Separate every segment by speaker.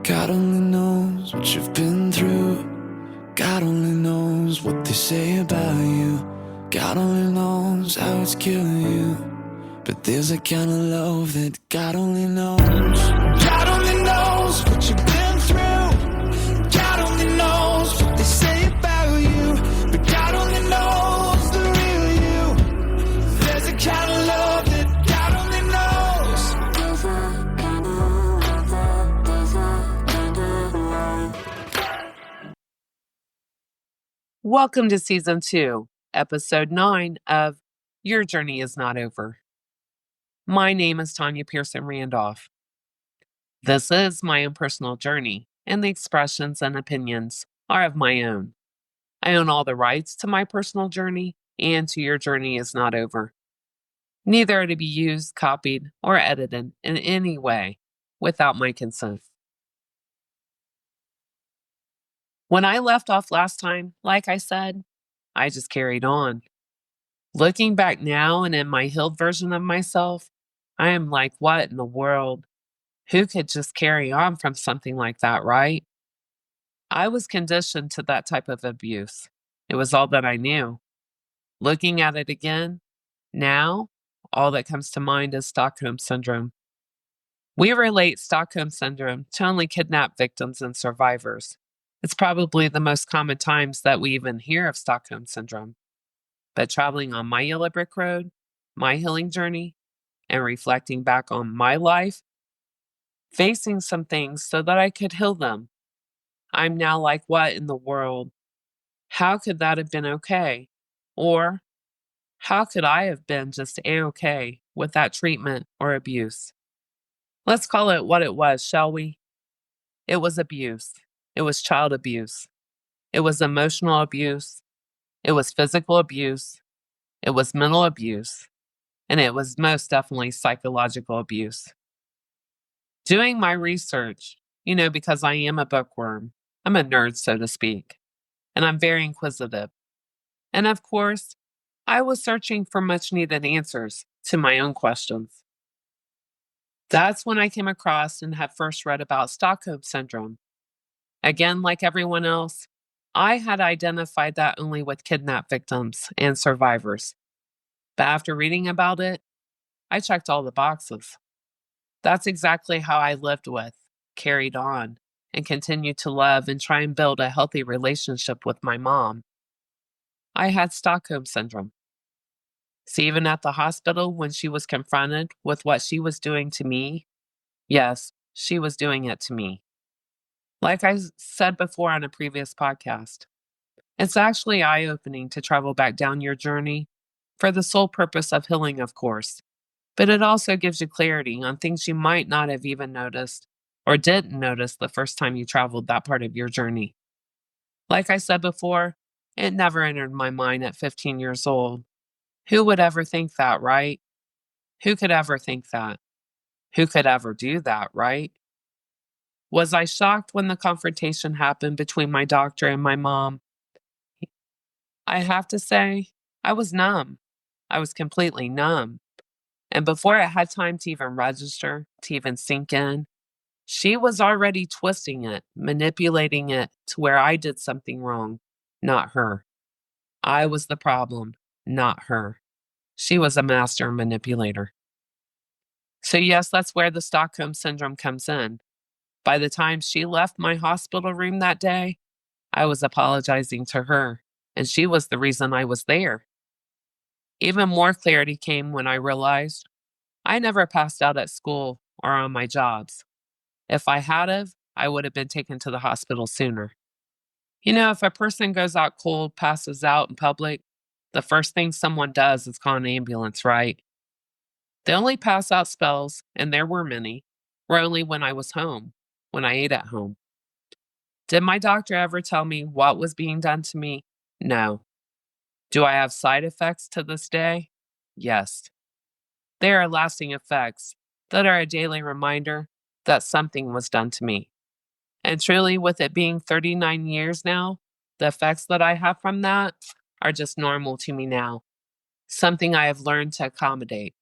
Speaker 1: God only knows what you've been through. God only knows what they say about you. God only knows how it's killing you. But there's a kind of love that God only knows. God only knows what you've been through. God only knows what they say about you. But God only knows the real you. There's a kind of love that God only knows.
Speaker 2: Welcome to Season 2, Episode 9 of Your Journey Is Not Over. My name is Tanya Pearson Randolph. This is my own personal journey, and the expressions and opinions are of my own. I own all the rights to my personal journey and to Your Journey Is Not Over. Neither are to be used, copied, or edited in any way without my consent. When I left off last time, like I said, I just carried on. Looking back now and in my healed version of myself, I am like, what in the world? Who could just carry on from something like that, right? I was conditioned to that type of abuse. It was all that I knew. Looking at it again, now, all that comes to mind is Stockholm Syndrome. We relate Stockholm Syndrome to only kidnapped victims and survivors. It's probably the most common times that we even hear of Stockholm Syndrome. But traveling on my yellow brick road, my healing journey, and reflecting back on my life, facing some things so that I could heal them, I'm now like, what in the world? How could that have been okay? Or how could I have been just A-okay with that treatment or abuse? Let's call it what it was, shall we? It was abuse. It was child abuse. It was emotional abuse. It was physical abuse. It was mental abuse. And it was most definitely psychological abuse. Doing my research, because I am a bookworm, I'm a nerd, so to speak, and I'm very inquisitive. And of course, I was searching for much needed answers to my own questions. That's when I came across and had first read about Stockholm Syndrome. Again, like everyone else, I had identified that only with kidnapped victims and survivors. But after reading about it, I checked all the boxes. That's exactly how I lived with, carried on, and continued to love and try and build a healthy relationship with my mom. I had Stockholm Syndrome. So even at the hospital, when she was confronted with what she was doing to me, yes, she was doing it to me. Like I said before on a previous podcast, it's actually eye-opening to travel back down your journey for the sole purpose of healing, of course. But it also gives you clarity on things you might not have even noticed or didn't notice the first time you traveled that part of your journey. Like I said before, it never entered my mind at 15 years old. Who would ever think that, right? Who could ever think that? Who could ever do that, right? Was I shocked when the confrontation happened between my doctor and my mom? I have to say, I was numb. I was completely numb. And before it had time to even register, to even sink in, she was already twisting it, manipulating it to where I did something wrong, not her. I was the problem, not her. She was a master manipulator. So yes, that's where the Stockholm Syndrome comes in. By the time she left my hospital room that day, I was apologizing to her, and she was the reason I was there. Even more clarity came when I realized I never passed out at school or on my jobs. If I had have, I would have been taken to the hospital sooner. If a person goes out cold, passes out in public, the first thing someone does is call an ambulance, right? The only pass out spells, and there were many, were only when I was home, when I ate at home. Did my doctor ever tell me what was being done to me? No. Do I have side effects to this day? Yes. There are lasting effects that are a daily reminder that something was done to me. And truly, with it being 39 years now, the effects that I have from that are just normal to me now. Something I have learned to accommodate.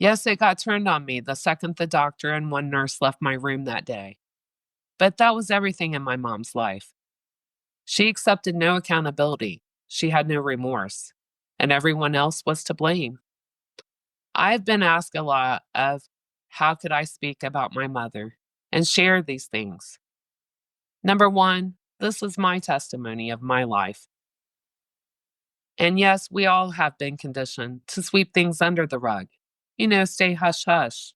Speaker 2: Yes, it got turned on me the second the doctor and one nurse left my room that day. But that was everything in my mom's life. She accepted no accountability. She had no remorse, and everyone else was to blame. I've been asked a lot of how could I speak about my mother and share these things. Number one, this is my testimony of my life. And yes, we all have been conditioned to sweep things under the rug. Stay hush hush,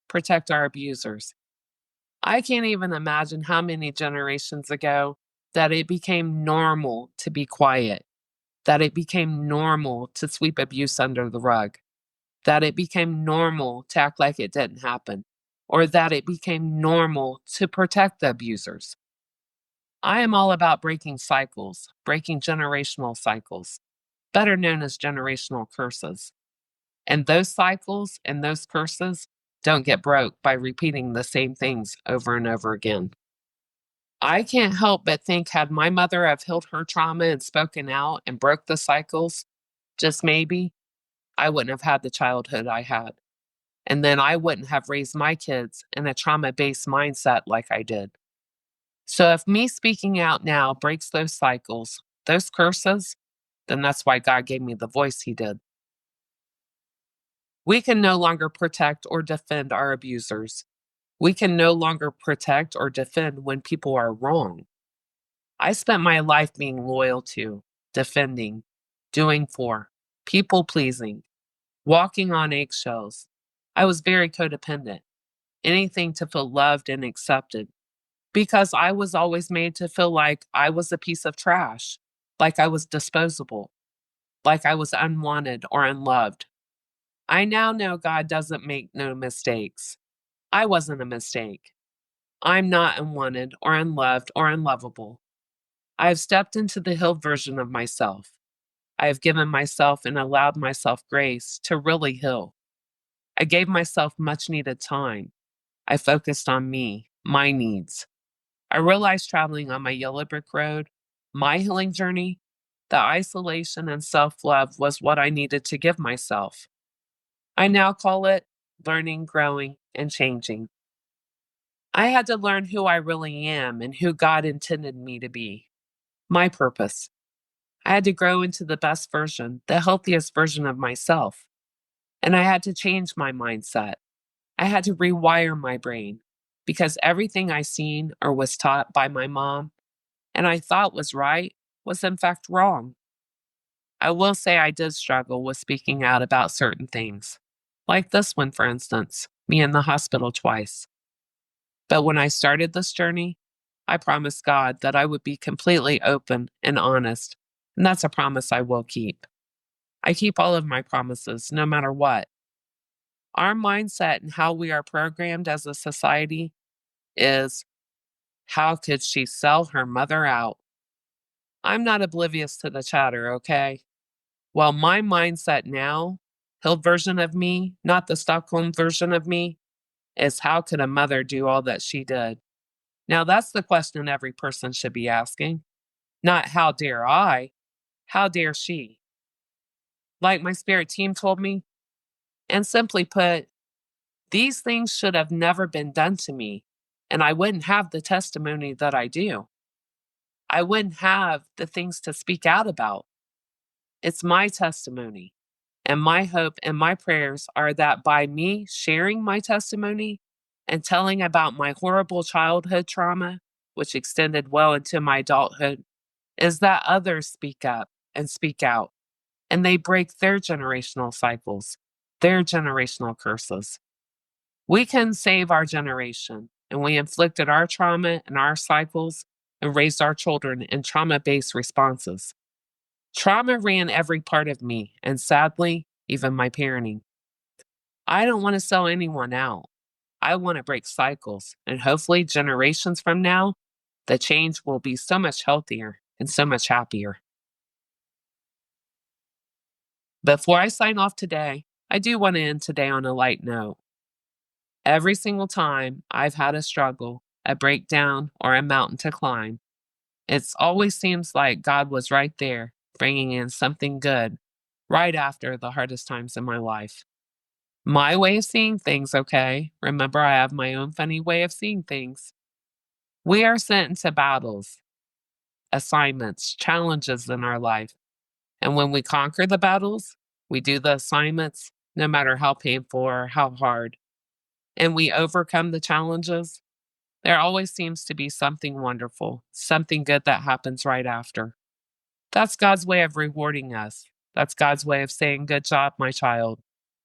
Speaker 2: protect our abusers. I can't even imagine how many generations ago that it became normal to be quiet, that it became normal to sweep abuse under the rug, that it became normal to act like it didn't happen, or that it became normal to protect the abusers. I am all about breaking cycles, breaking generational cycles, better known as generational curses. And those cycles and those curses don't get broke by repeating the same things over and over again. I can't help but think had my mother have healed her trauma and spoken out and broke the cycles, just maybe, I wouldn't have had the childhood I had. And then I wouldn't have raised my kids in a trauma-based mindset like I did. So if me speaking out now breaks those cycles, those curses, then that's why God gave me the voice he did. We can no longer protect or defend our abusers. We can no longer protect or defend when people are wrong. I spent my life being loyal to, defending, doing for, people pleasing, walking on eggshells. I was very codependent, anything to feel loved and accepted, because I was always made to feel like I was a piece of trash, like I was disposable, like I was unwanted or unloved. I now know God doesn't make no mistakes. I wasn't a mistake. I'm not unwanted or unloved or unlovable. I have stepped into the healed version of myself. I have given myself and allowed myself grace to really heal. I gave myself much needed time. I focused on me, my needs. I realized traveling on my yellow brick road, my healing journey, the isolation and self love was what I needed to give myself. I now call it learning, growing, and changing. I had to learn who I really am and who God intended me to be. My purpose. I had to grow into the best version, the healthiest version of myself. And I had to change my mindset. I had to rewire my brain because everything I seen or was taught by my mom and I thought was right was in fact wrong. I will say I did struggle with speaking out about certain things, like this one, for instance, me in the hospital twice. But when I started this journey, I promised God that I would be completely open and honest, and that's a promise I will keep. I keep all of my promises, no matter what. Our mindset and how we are programmed as a society is how could she sell her mother out? I'm not oblivious to the chatter, okay? Well, my mindset now, healed version of me, not the Stockholm version of me, is how could a mother do all that she did? Now, that's the question every person should be asking. Not how dare I, how dare she? Like my spirit team told me, and simply put, these things should have never been done to me, and I wouldn't have the testimony that I do. I wouldn't have the things to speak out about. It's my testimony. And my hope and my prayers are that by me sharing my testimony and telling about my horrible childhood trauma, which extended well into my adulthood, is that others speak up and speak out, and they break their generational cycles, their generational curses. We can save our generation, and we inflicted our trauma and our cycles and raised our children in trauma based responses. Trauma ran every part of me, and sadly, even my parenting. I don't want to sell anyone out. I want to break cycles, and hopefully, generations from now, the change will be so much healthier and so much happier. Before I sign off today, I do want to end today on a light note. Every single time I've had a struggle, a breakdown, or a mountain to climb, it always seems like God was right there, bringing in something good right after the hardest times in my life. My way of seeing things, okay? Remember, I have my own funny way of seeing things. We are sent into battles, assignments, challenges in our life. And when we conquer the battles, we do the assignments, no matter how painful or how hard, and we overcome the challenges, there always seems to be something wonderful, something good that happens right after. That's God's way of rewarding us. That's God's way of saying, good job, my child.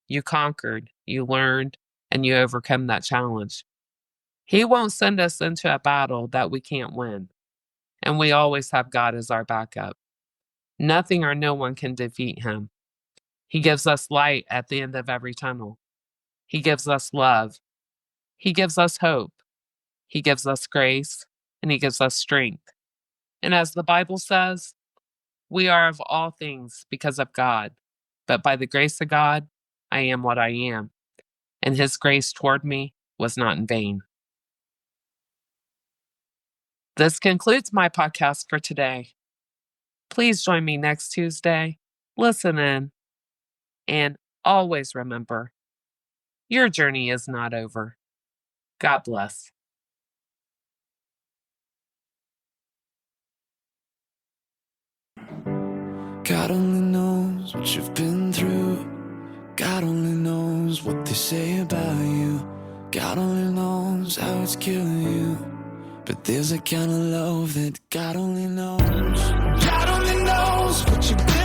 Speaker 2: You conquered, you learned, and you overcome that challenge. He won't send us into a battle that we can't win. And we always have God as our backup. Nothing or no one can defeat him. He gives us light at the end of every tunnel. He gives us love. He gives us hope. He gives us grace, and he gives us strength. And as the Bible says, we are of all things because of God, but by the grace of God, I am what I am. And his grace toward me was not in vain. This concludes my podcast for today. Please join me next Tuesday. Listen in. And always remember, your journey is not over. God bless.
Speaker 1: God only knows what you've been through. God only knows what they say about you. God only knows how it's killing you. But there's a kind of love that God only knows. God only knows what you've been